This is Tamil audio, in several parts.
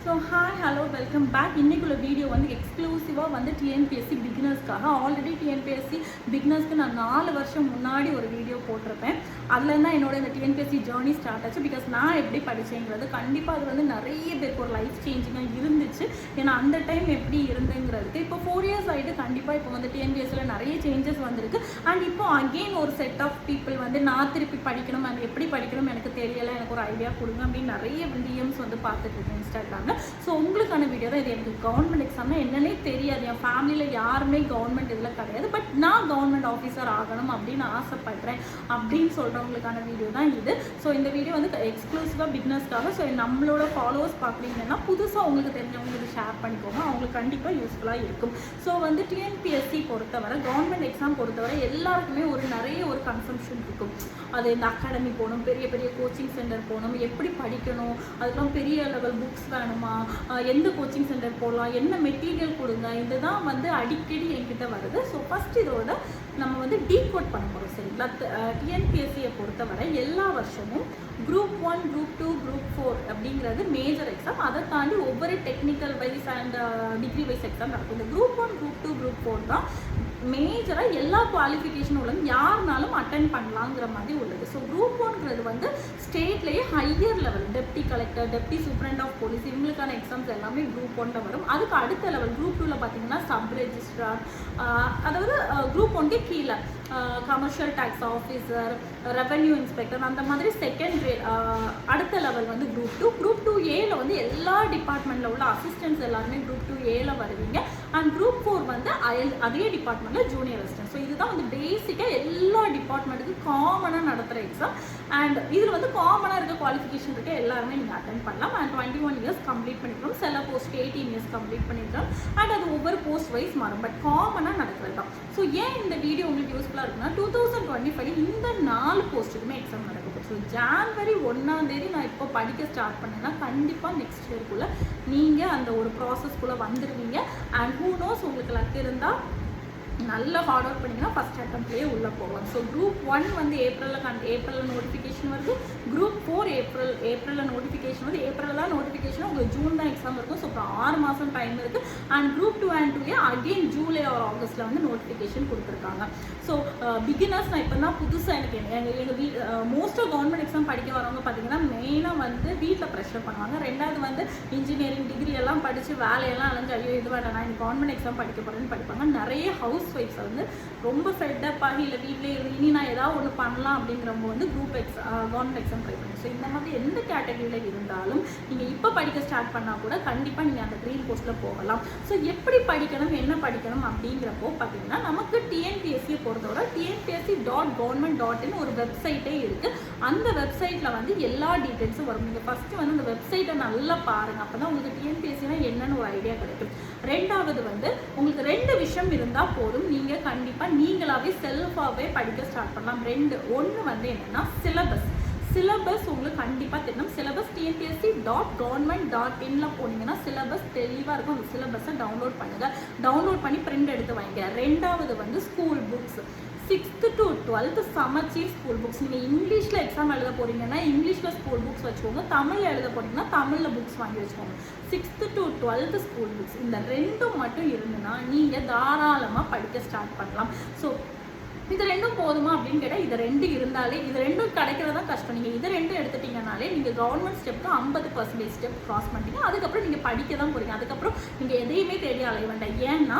So hi hello welcome back. இன்றைக்குள்ள வீடியோ வந்து எக்ஸ்க்ளூசிவாக வந்து டிஎன்பிஎஸ்சி பிகினர்ஸ்க்காக. ஆல்ரெடி டிஎன்பிஎஸ்சி பிகினர்ஸ்க்கு நான் 4 வருஷம் முன்னாடி ஒரு வீடியோ போட்டிருப்பேன். அதில் தான் என்னோட இந்த டிஎன்பிஎஸ்சி ஜேர்னி ஸ்டார்ட் ஆச்சு. பிகாஸ் நான் எப்படி படித்தேங்கிறது கண்டிப்பாக அது வந்து நிறைய பேருக்கு ஒரு லைஃப் சேஞ்சிங்காக இருந்துச்சு. ஏன்னா அந்த டைம் எப்படி இருந்துங்கிறதுக்கு இப்போ 4 இயர்ஸ் ஆகிட்டு கண்டிப்பாக இப்போ வந்து டிஎன்பிஎஸ்சியில் நிறைய சேஞ்சஸ் வந்திருக்கு. அண்ட் இப்போ அகெயின் ஒரு செட் ஆஃப் பீப்புள் வந்து நான் திருப்பி படிக்கணும், அண்ட் எப்படி படிக்கணும் எனக்கு தெரியலை, எனக்கு ஒரு ஐடியா கொடுங்க அப்படின்னு நிறைய டிஎம்ஸ் வந்து பார்த்துட்டு இருக்கேன் இன்ஸ்டாகிராமில். ஸோ உங்களுக்கான வீடியோ தான் இது. எனக்கு கவர்மெண்ட் எக்ஸாம்னா என்னன்னே தெரியாது, என் ஃபேமிலியில் யாருமே கவர்மெண்ட் இதில் கிடையாது. பட் நான் கவர்மெண்ட் ஆஃபீஸர் ஆகணும் அப்படின்னு ஆசைப்படுறேன் அப்படின்னு சொல்கிறவங்களுக்கான வீடியோ தான் இது. ஸோ இந்த வீடியோ வந்து எக்ஸ்க்ளூசிவாக பிகினர்ஸ்க்காக. ஸோ நம்மளோட ஃபாலோவர்ஸ் பார்க்குறீங்கன்னா புதுசாக உங்களுக்கு தெரிஞ்சவங்களுக்கு ஷேர் பண்ணிக்கோங்க, அவங்களுக்கு கண்டிப்பாக யூஸ்ஃபுல்லாக இருக்கும். ஸோ வந்து டிஎன்பிஎஸ்சி பொறுத்தவரை, கவர்மெண்ட் எக்ஸாம் பொறுத்தவரை எல்லாருக்குமே நிறைய ஒரு கன்சம்ஷன் இருக்கும். அது இந்த அகாடமி போகணும், பெரிய பெரிய கோச்சிங் சென்டர் போகணும், எப்படி படிக்கணும், அதுக்கெல்லாம் பெரிய லெவல் புக்ஸ் வேணுமா, எந்த கோச்சிங் சென்டர் போகலாம், என்ன மெட்டீரியல் கொடுங்க, இதுதான் வந்து அடிக்கடி என்கிட்ட வருது. ஸோ ஃபஸ்ட் இதோட நம்ம வந்து டீகோட் பண்ண போகிறோம். சரிங்களா? டிஎன்பிஎஸ்சியை பொறுத்தவரை எல்லா வருஷமும் குரூப் 1, குரூப் 2, குரூப் 4 அப்படிங்கிறது மேஜர் எக்ஸாம். அதை தாண்டி ஒவ்வொரு technical wise and degree wise exam நடக்கும். இந்த குரூப் 1, குரூப் 2, குரூப் 4 தான் மேஜராக எல்லா குவாலிஃபிகேஷனும் உள்ளது, யாருனாலும் அட்டென்ட் பண்ணலாங்கிற மாதிரி உள்ளது. ஸோ குரூப் 1ங்கிறது வந்து ஸ்டேட்லேயே higher level, deputy collector, deputy superintendent of police, இவங்களுக்கான எக்ஸாம்ஸ் எல்லாமே குரூப் 1ல வரும். அதுக்கு அடுத்த லெவல் குரூப் 2ல பார்த்தீங்கன்னா சப் ரெஜிஸ்ட்ரார், அதாவது குரூப் 1க்கு கீழே commercial tax officer, revenue inspector, அந்த மாதிரி செகண்ட் கிரேட். அடுத்த லெவல் வந்து குரூப் 2. குரூப் 2A வந்து எல்லா டிபார்ட்மெண்ட்டில் உள்ள அசிஸ்டன்ட்ஸ் எல்லாருமே குரூப் 2A வருவீங்க. அண்ட் குரூப் 4 வந்து அதே டிபார்ட்மெண்ட்டில் ஜூனியர் அசிஸ்டன்ட். ஸோ இதுதான் வந்து பேசிக்காக எல்லா டிபார்ட்மெண்ட்டுக்கும் காமனாக நடத்துகிற எக்ஸாம். அண்ட் இதில் வந்து காமனாக இருக்க குவாலிஃபிகேஷன் இருக்க எல்லாருமே நீங்கள் அட்டென்ட் பண்ணலாம். அண்ட் 21 இயர்ஸ் கம்ப்ளீட் பண்ணிக்கிறோம், சில போஸ்ட் 18 இயர்ஸ் கம்ப்ளீட் பண்ணிக்கிறோம். அண்ட் அது ஒவ்வொரு போஸ்ட் வைஸ் மாறும், பட் காமனாக நடக்கிறது தான். ஸோ ஏன் இந்த வீடியோ உங்களுக்கு யூஸ்ஃபுல்லாக இருக்குன்னா, 2025 இந்த 4 போஸ்ட்டுக்குமே எக்ஸாம் நடக்கும். ஸோ ஜான்வரி 1ஆம் தேதி நான் இப்போ படிக்க ஸ்டார்ட் பண்ணேன்னா கண்டிப்பாக நெக்ஸ்ட் இயர்க்குள்ளே நீங்கள் அந்த ஒரு ப்ராசஸ்க்குள்ளே வந்துடுவீங்க. அண்ட் ஹூ நோஸ், உங்களுக்கு லக் இருந்தால் நல்ல ஹார்ட் ஒர்க் பண்ணிங்கன்னா ஃபஸ்ட் அட்டம்ப்ட்லேயே உள்ளே போகலாம். ஸோ குரூப் 1 வந்து ஏப்ரலில் நோட்டிஃபிகேஷன் வருது. குரூப் 4 ஏப்ரலில் நோட்டிஃபிகேஷன் வருது. ஏப்ரலில் தான் நோட்டிஃபிகேஷன், உங்களுக்கு ஜூன் தான் எக்ஸாம் இருக்கும். ஸோ இப்போ 6 மாதம் டைம் இருக்குது. And group 2 and 2A again July or ஆகஸ்ட்டில் வந்து நோட்டிஃபிகேஷன் கொடுத்துருக்காங்க. ஸோ பிகினர்ஸ், நான் இப்போ தான் புதுசாக எங்கள் மோஸ்ட்டாக கவர்மெண்ட் எக்ஸாம் படிக்க வரவங்க பார்த்தீங்கன்னா மெயினாக வந்து வீட்டில் ப்ரெஷர் பண்ணுவாங்க. ரெண்டாவது வந்து இன்ஜினியரிங் டிகிரி எல்லாம் படித்து வேலையெல்லாம் அலைஞ்சு ஐயோ இது வேண்டாம் நான் இந்த கவர்மெண்ட் எக்ஸாம் படிக்க போகிறேன்னு படிப்பாங்க. நிறைய ஹவுஸ் வைஃப்ஸ் வந்து ரொம்ப ஃபெட்டப் ஆகி இல்லை வீட்டிலே இனி நான் ஏதாவது ஒன்று பண்ணலாம் அப்படிங்கிறவங்க வந்து கவர்மெண்ட் எக்ஸாம் ட்ரை பண்ணுங்க. ஸோ இந்த மாதிரி எந்த கேட்டகரியில் இருந்தாலும் நீங்கள் இப்போ படிக்க ஸ்டார்ட் பண்ணால் கூட கண்டிப்பாக நீங்கள் அந்த க்ரீன் போஸ்ட்டில் போகலாம். ஸோ எப்படி படிக்கணும், என்ன படிக்கணும் அப்படிங்கிறப்போ பார்த்தீங்கன்னா, நமக்கு டிஎன்பிஎஸ்சியை பொறுத்தவரை tnpsc.government.in ஒரு வெப்சைட்டே இருக்குது. அந்த வெப்சைட்டில் வந்து எல்லா டீட்டெயில்ஸும் வரும். நீங்கள் ஃபஸ்ட்டு வந்து அந்த வெப்சைட்டை நல்லா பாருங்கள், அப்போ தான் உங்களுக்கு டிஎன்பிஎஸ்சினா என்னென்னு ஒரு ஐடியா கிடைக்கும். ரெண்டாவது வந்து உங்களுக்கு 2 விஷயம் இருந்தால் போதும், நீங்கள் கண்டிப்பாக நீங்களாகவே செல்ஃபாகவே படிக்க ஸ்டார்ட் பண்ணலாம். 2. ஒன்று வந்து என்னென்னா சிலபஸ் உங்களுக்கு கண்டிப்பாக தெரியணும். சிலபஸ் tnpsc.government.inல போனீங்கன்னா சிலபஸ் தெளிவாக இருக்கும். அந்த சிலபஸை டவுன்லோட் பண்ணுங்கள், டவுன்லோட் பண்ணி பிரிண்ட் எடுத்து வாங்கிக்க. ரெண்டாவது வந்து school books 6th to 12th சமச்சீர் ஸ்கூல் புக்ஸ். நீங்கள் இங்கிலீஷில் எக்ஸாம் எழுத போகிறீங்கன்னா இங்கிலீஷில் ஸ்கூல் புக்ஸ் வச்சுக்கோங்க, தமிழில் எழுத போகிறீங்கன்னா தமிழில் புக்ஸ் வாங்கி வச்சுக்கோங்க. 6th to 12th school books, இந்த 2 மட்டும் இருந்துன்னா நீங்கள் தாராளமாக படிக்க ஸ்டார்ட் பண்ணலாம். ஸோ இது 2 போதுமா அப்படின்னு கேட்டால், இது 2 இருந்தாலே, இது 2 கிடைக்கிறதா கஷ்டம். நீங்கள் இது 2 எடுத்துட்டீங்கனாலே நீங்கள் கவர்மெண்ட் ஸ்டெப்புக்கு 50% ஸ்டெப் கிராஸ் பண்ணிட்டீங்க. அதுக்கப்புறம் நீங்கள் படிக்க தான் போகிறீங்க. அதுக்கப்புறம் நீங்கள் எதையுமே தேடி அலைய வேண்டாம். ஏன்னா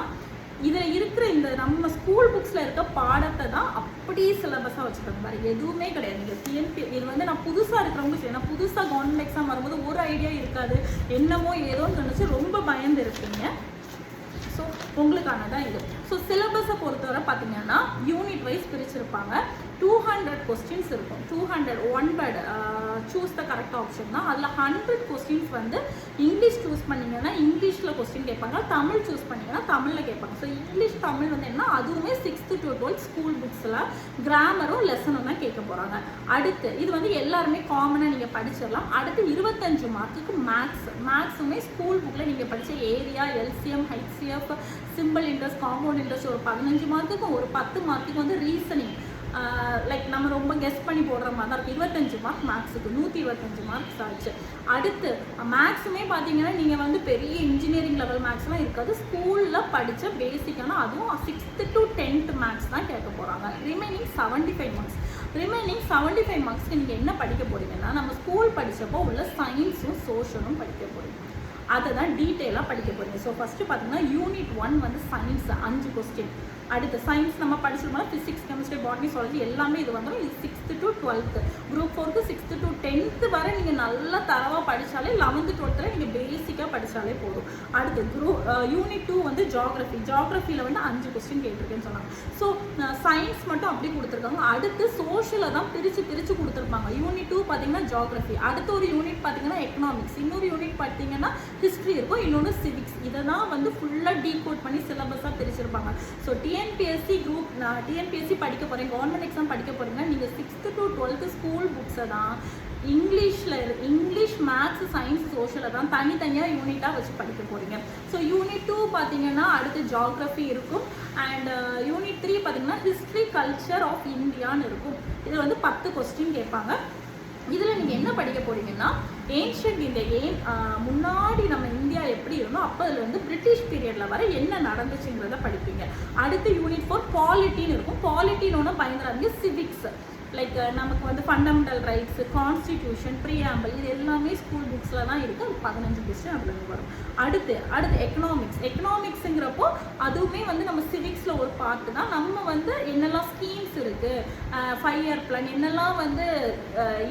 இதில் இருக்கிற இந்த நம்ம ஸ்கூல் புக்ஸில் இருக்க பாடத்தை தான் அப்படியே சிலபஸாக வச்சுருக்காங்க. வேறு எதுவுமே கிடையாது. நீங்கள் இது வந்து நான் புதுசாக இருக்கிறவங்க சரி, நான் புதுசாக கவர்மெண்ட் எக்ஸாம் வரும்போது ஒரு ஐடியா இருக்காது, என்னமோ ஏதோன்னு நினச்சி ரொம்ப பயந்து இருப்பீங்க. ஸோ உங்களுக்கானதான் இது. ஸோ சிலபஸை பொறுத்தவரை பார்த்தீங்கன்னா யூனிட் வைஸ் பிரிச்சிருப்பாங்க. 200 கொஸ்டின்ஸ் இருக்கும். 200 one word choose the correct option தான். அதில் 100 கொஸ்டின்ஸ் வந்து இங்கிலீஷ் சூஸ் பண்ணிங்கன்னா இங்கிலீஷில் கொஸ்டின் கேட்பாங்க, தமிழ் சூஸ் பண்ணிங்கன்னா தமிழில் கேட்பாங்க. ஸோ இங்கிலீஷ் தமிழ் வந்து என்ன, அதுவுமே 6th to 12th ஸ்கூல் புக்ஸில் கிராமரும் லெசனும் தான் கேட்க போகிறாங்க. அடுத்து இது வந்து எல்லாருமே காமனாக நீங்கள் படிச்சிடலாம். அடுத்து 25 மார்க்குக்கு மேக்ஸுமே ஸ்கூல் புக்கில் நீங்கள் படித்த area, LCM, HCF, simple interest, compound interest ஒரு 15 மார்க்குக்கும் ஒரு 10 மார்க்குக்கு வந்து ரீசனிங் லைக் நம்ம ரொம்ப கெஸ் பண்ணி போடுற மாதிரி தான் இருக்கும். 25 மார்க் மேக்ஸுக்கு 125 மார்க்ஸ் ஆச்சு. அடுத்து மேக்ஸுமே பார்த்தீங்கன்னா நீங்கள் வந்து பெரிய இன்ஜினியரிங் லெவல் மேக்ஸ்லாம் இருக்காது, ஸ்கூலில் படித்த பேசிக்கான அதுவும் 6th to 10th மேக்ஸ் தான் கேட்க போகிறாங்க. Remaining 75 marks. ரிமைனிங் 75 மார்க்ஸ்க்கு நீங்கள் என்ன படிக்க போகிறீங்கன்னா நம்ம ஸ்கூல் படித்தப்போ உள்ள சயின்ஸும் சோஷியலும் படிக்க போகிறீங்க. அதை தான் டீட்டெயிலாக படிக்க போகிறீங்க. ஸோ ஃபஸ்ட்டு பார்த்தீங்கன்னா யூனிட் 1 வந்து சயின்ஸ் 5 கொஸ்டின். அடுத்து சயின்ஸ் நம்ம படிச்சிருக்கோம், ஃபிசிக்ஸ் கெமிஸ்ட்ரி பாட்னி சுவாலஜி எல்லாமே இது வந்துடும். இது 6th to 12th. Group 4க்கு 6th to 10th வரை நீங்கள் நல்லா தரவாக படித்தாலே 11th 12th நீங்கள் பேசிக்காக படித்தாலே போதும். அடுத்து யூனிட் 2 வந்து ஜியாகிரஃபி. ஜியாகிரஃபியில் வந்து 5 கொஸ்டின் கேட்டிருக்கேன்னு சொன்னாங்க. ஸோ சயின்ஸ் மட்டும் அப்படி கொடுத்துருக்காங்க. அடுத்து சோஷியலை தான் பிரித்து கொடுத்துருப்பாங்க. யூனிட் 2 பார்த்தீங்கன்னா ஜியாகிரஃபி, அடுத்த ஒரு யூனிட் பார்த்தீங்கன்னா எக்கனாமிக்ஸ், இன்னொரு யூனிட் பார்த்தீங்கன்னா ஹிஸ்ட்ரி இருக்கும், இன்னொன்று சிவிக்ஸ். இதை தான் வந்து ஃபுல்லாக டீகோட் பண்ணி சிலபஸாக பிரிச்சிருப்பாங்க. ஸோ டிஎன்பிஎஸ்சி குரூப் டிஎன்பிஎஸ்சி படிக்க போகிறீங்க, கவர்மெண்ட் எக்ஸாம் படிக்க போகிறீங்கன்னா நீங்கள் 6th to 12th ஸ்கூல் புக்ஸை தான் இங்கிலீஷ் மேக்ஸ் சயின்ஸ் சோஷியலை தான் தனித்தனியாக யூனிட்டாக வச்சு படிக்க போகிறீங்க. ஸோ யூனிட் 2 பார்த்தீங்கன்னா அடுத்து ஜியாகிரஃபி இருக்கும். அண்ட் யூனிட் 3 பார்த்தீங்கன்னா ஹிஸ்ட்ரி கல்ச்சர் ஆஃப் இந்தியான்னு இருக்கும். இது வந்து 10 கொஸ்டின் கேட்பாங்க. இதில் நீங்கள் என்ன படிக்க போகிறீங்கன்னா ஏன்ஷியன்ட் இந்தியா, முன்னாடி நம்ம இந்தியா எப்படி இருந்தோம் அப்போ அதில் வந்து பிரிட்டிஷ் பீரியடில் வர என்ன நடந்துச்சுங்கிறத படிப்பீங்க. அடுத்து யூனிட் 4 பாலிட்டின்னு இருக்கும். பாலிட்டின்னு பயங்கர சிவிக்ஸ், லைக் நமக்கு வந்து ஃபண்டமெண்டல் ரைட்ஸு, கான்ஸ்டிடியூஷன், ப்ரீஆம்பிள், இது எல்லாமே ஸ்கூல் புக்ஸில் தான் இருக்குது. அது 15 கொஸ்டின் அதில் வரும். அடுத்து எக்கனாமிக்ஸுங்கிறப்போ அதுவுமே வந்து நம்ம சிவிக்ஸில் ஒரு பார்ட்டு தான். நம்ம வந்து என்னெல்லாம் ஸ்கீம்ஸ் இருக்குது, 5 year பிளான், என்னெல்லாம் வந்து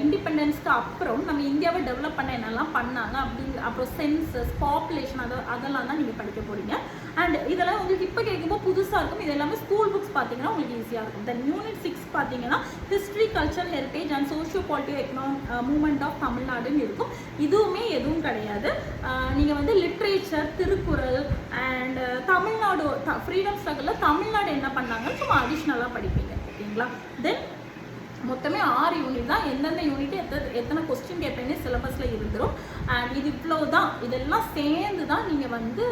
இண்டிபெண்டன்ஸ்க்கு அப்புறம் நம்ம இந்தியாவை டெவலப் பண்ண என்னெல்லாம் பண்ணாங்க அப்படிங்கிற, அப்புறம் சென்சஸ், பாப்புலேஷன், அதெல்லாம் தான் நீங்கள் படிக்க போகிறீங்க. அண்ட் இதெல்லாம் உங்களுக்கு இப்போ கேட்கும்போது புதுசாக இருக்கும். இது எல்லாமே ஸ்கூல் புக்ஸ் பார்த்தீங்கன்னா உங்களுக்கு ஈஸியாக இருக்கும். தென் யூனிட் 6 பார்த்தீங்கன்னா history culture heritage and socio political movement of தமிழ்நாடுன்னு இருக்கும். இதுவுமே எதுவும் கிடையாது. நீங்கள் வந்து literature, Thirukkural and Tamil Nadu freedom ஸ்ட்ரகிளில் தமிழ்நாடு என்ன பண்ணாங்கன்னு சும்மா அடிஷ்னலாக படிப்பீங்க. ஓகேங்களா? தென் மொத்தமே 6 யூனிட் தான். எந்தெந்த யூனிட் எத்தனை கொஸ்டின் கேட்பீங்கன்னு சிலபஸில் இருந்துடும். அண்ட் இது இவ்வளோ தான். இதெல்லாம் சேர்ந்து தான் நீங்கள் வந்து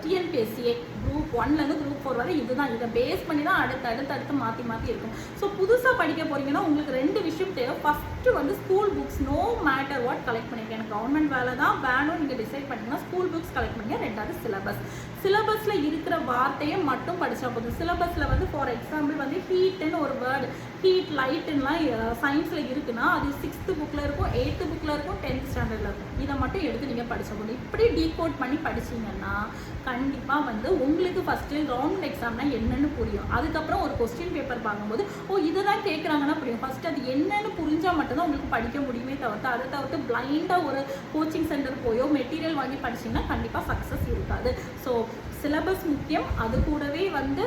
டிஎன்பிஎஸ்சிஏ குரூப் 1லேருந்து குரூப் 4 வரை இதுதான். இதை பேஸ் பண்ணி தான் அடுத்து மாற்றி இருக்கும். ஸோ புதுசாக படிக்க போகிறீங்கன்னா உங்களுக்கு 2 விஷயம் தேவை. ஃபஸ்ட்டு வந்து school books no matter what collect பண்ணியிருக்கேன். எனக்கு கவர்மெண்ட் வேலை தான் வேணும் நீங்கள் டிசைட் பண்ணிங்கன்னா ஸ்கூல் புக்ஸ் கலெக்ட் பண்ணிங்க. 2வது சிலபஸில் இருக்கிற வார்த்தையை மட்டும் படித்தா போதும். சிலபஸில் வந்து ஃபார் எக்ஸாம்பிள் வந்து ஹீட்டுன்னு ஒரு வேர்டு, ஹீட் லைட்டுன்னா சயின்ஸில் இருக்குன்னா அது 6th புக்கில் இருக்கும், 8th புக்கில் இருக்கும், 10th ஸ்டாண்டர்டில் இருக்கும். இதை மட்டும் எடுத்து நீங்கள் படித்த போதும். இப்படி டீகோட் பண்ணி படிச்சிங்கன்னா கண்டிப்பாக வந்து உங்களுக்கு ஃபஸ்ட்டு கவர்மெண்ட் எக்ஸாம்னா என்னென்னு புரியும். அதுக்கப்புறம் ஒரு கொஸ்டின் பேப்பர் பார்க்கும்போது இதை தான் கேட்குறாங்கன்னா புரியும். ஃபஸ்ட்டு அது என்னென்னு புரிஞ்சால் மட்டும்தான் உங்களுக்கு படிக்க முடியுமே தவிர்த்து அதை தவிர்த்து பிளைண்டாக ஒரு கோச்சிங் சென்டர் போயோ மெட்டீரியல் வாங்கி படிச்சிங்கன்னா கண்டிப்பாக சக்ஸஸ் இருக்காது. ஸோ சிலபஸ் முக்கியம். அது கூடவே வந்து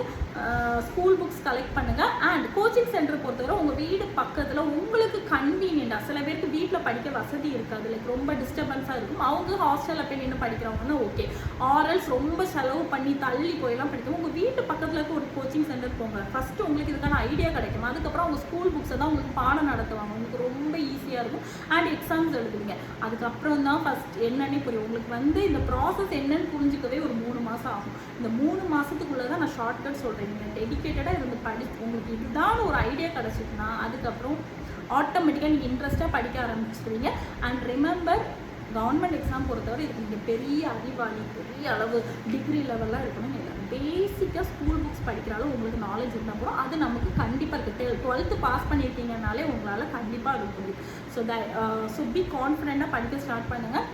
ஸ்கூல் புக்ஸ் கலெக்ட் பண்ணுங்கள். அண்ட் கோச்சிங் சென்டர் பொறுத்தவரை உங்கள் வீடு பக்கத்தில் உங்களுக்கு கன்வீனியண்டாக, சில பேருக்கு வீட்டில் படிக்க வசதி இருக்காது, லைக் ரொம்ப டிஸ்டர்பன்ஸாக இருக்கும், அவங்க ஹாஸ்டலில் போய் நின்று படிக்கிறவங்கன்னா ஓகே. ஆர்எல்ஸ் ரொம்ப செலவு பண்ணி தள்ளி போயெல்லாம் படிக்கும். உங்கள் வீட்டு பக்கத்தில் இருக்க ஒரு கோச்சிங் சென்டர் போங்க. ஃபஸ்ட்டு உங்களுக்கு இதுக்கான ஐடியா கிடைக்கும். அதுக்கப்புறம் அவங்க ஸ்கூல் புக்ஸை தான் உங்களுக்கு பாடம் நடத்துவாங்க. உங்களுக்கு ரொம்ப ஈஸியாக இருக்கும். அண்ட் எக்ஸாம்ஸ் எழுதுவீங்க. அதுக்கப்புறம் தான் ஃபஸ்ட் என்னன்னே புரியும். உங்களுக்கு வந்து இந்த ப்ராசஸ் என்னன்னு புரிஞ்சுக்கவே ஒரு 3 மாதம் ஆகும். இந்த 3 மாதத்துக்குள்ளே தான் நான் ஷார்ட்கட் சொல்கிறேன். நீங்கள் டெடிக்கேட்டடாக இருந்து உங்களுக்கு இதுதான் ஒரு ஐடியா கிடச்சிட்டுனா அதுக்கப்புறம் ஆட்டோமேட்டிக்காக நீங்கள் இன்ட்ரெஸ்ட்டாக படிக்க ஆரம்பிச்சிடுவீங்க. அண்ட் ரிமெம்பர், கவர்மெண்ட் எக்ஸாம் பொறுத்தவரை இதுக்கு நீங்கள் பெரிய அறிவாளி, பெரிய அளவு டிகிரி லெவல்லாம் இருக்கணும்னு இல்லை. பேசிக்காக ஸ்கூல் புக்ஸ் படிக்கிற அளவு உங்களுக்கு நாலேஜ் இருந்தால் கூட அது நமக்கு கண்டிப்பாக இருக்குது. 12th பாஸ் பண்ணியிருக்கீங்கனாலே உங்களால் கண்டிப்பாக அது புரியும். ஸோ பி கான்ஃபிடெண்ட்டாக படிக்க ஸ்டார்ட் பண்ணுங்கள்.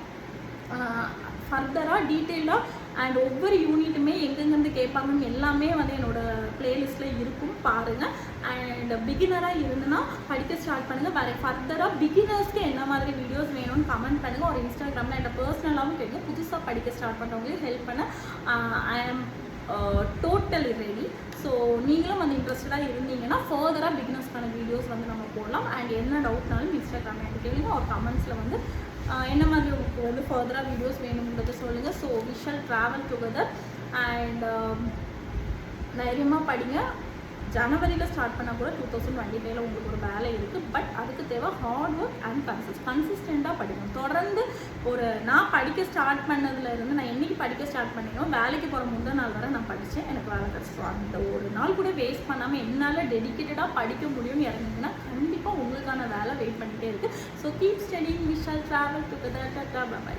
ஃபர்தராக டீட்டெயிலாக அண்ட் ஒவ்வொரு யூனிட்டுமே எங்கெங்கேருந்து கேட்பாங்கன்னு எல்லாமே வந்து என்னோடய ப்ளேலிஸ்ட்டில் இருக்கும், பாருங்கள். அண்ட் பிகினராக இருந்துன்னா படிக்க ஸ்டார்ட் பண்ணுங்கள். வேறு ஃபர்தராக பிகினர்ஸ்க்கு என்ன மாதிரி வீடியோஸ் வேணும்னு கமெண்ட் பண்ணுங்கள். ஒரு இன்ஸ்டாகிராமில் என்னோட பர்சனலாகவும் கேட்குங்க. புதுசாக படிக்க ஸ்டார்ட் பண்ணுறவங்களையும் ஹெல்ப் பண்ண ஐ ஆம் டோட்டலி ரெடி. ஸோ நீங்களும் வந்து இன்ட்ரெஸ்டடாக இருந்தீங்கன்னா ஃபர்தராக பிகினர்ஸ்க்கான வீடியோஸ் வந்து நம்ம போடலாம். அண்ட் என்ன டவுட்னாலும் இன்ஸ்டாகிராமில் எனக்கு கேளுங்க. ஒரு கமெண்ட்ஸில் வந்து என்ன மாதிரி உங்களுக்கு வந்து ஃபர்தராக வீடியோஸ் வேணுங்கிறத சொல்லுங்கள். So we shall travel together. And தைரியமாக படிங்க. ஜனவரியில் ஸ்டார்ட் பண்ணால் கூட 2025 உங்களுக்கு ஒரு வேலை இருக்குது. பட் அதுக்கு தேவை ஹார்ட் ஒர்க் அண்ட் கன்சிஸ்டண்ட்டாக படிக்கணும். தொடர்ந்து நான் படிக்க ஸ்டார்ட் பண்ணதுலேருந்து நான் என்றைக்கு படிக்க ஸ்டார்ட் பண்ணிக்கணும், வேலைக்கு போகிற முந்தின நாள் வரை நான் படித்தேன், எனக்கு வேலை கிடச்சிடும். அந்த ஒரு நாள் கூட வேஸ்ட் பண்ணாமல் என்னால் டெடிக்கேட்டடாக படிக்க முடியும்னு இறங்குங்கன்னா கண்டிப்பாக உங்களுக்கான வேலை வெயிட் பண்ணிகிட்டே இருக்குது. So keep studying, we shall travel together. Tata, bye by.